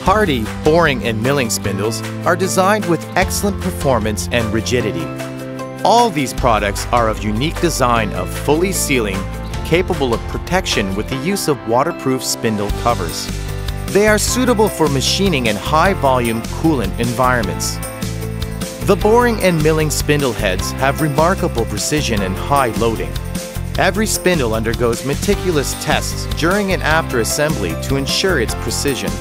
Hardy boring and milling spindles are designed with excellent performance and rigidity. All these products are of unique design of fully sealing, capable of protection with the use of waterproof spindle covers. They are suitable for machining in high-volume coolant environments. The boring and milling spindle heads have remarkable precision and high loading. Every spindle undergoes meticulous tests during and after assembly to ensure its precision.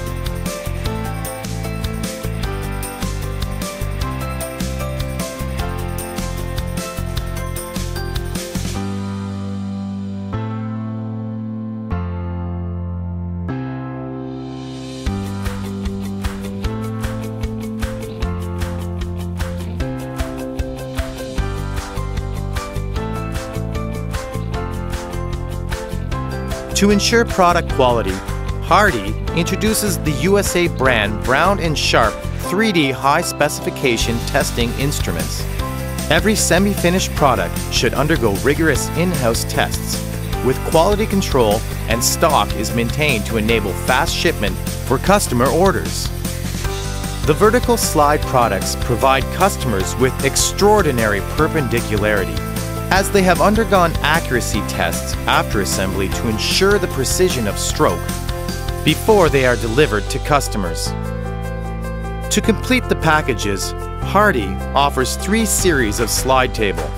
To ensure product quality, Hardy introduces the USA brand Brown Sharpe 3D high-specification testing instruments. Every semi-finished product should undergo rigorous in-house tests, with quality control and stock is maintained to enable fast shipment for customer orders. The vertical slide products provide customers with extraordinary perpendicularity, as they have undergone accuracy tests after assembly to ensure the precision of stroke before they are delivered to customers. To complete the packages, Hardy offers 3 series of slide table: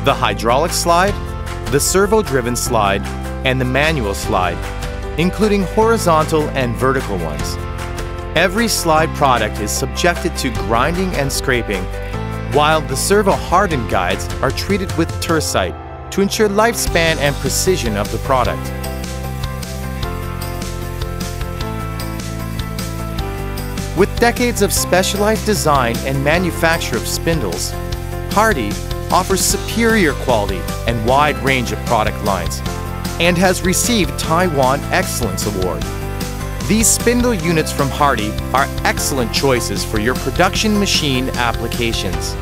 the hydraulic slide, the servo-driven slide, and the manual slide, including horizontal and vertical ones. Every slide product is subjected to grinding and scraping, while the servo-hardened guides are treated with tercite to ensure lifespan and precision of the product. With decades of specialized design and manufacture of spindles, Hardy offers superior quality and wide range of product lines, and has received Taiwan Excellence Award. These spindle units from Hardy are excellent choices for your production machine applications.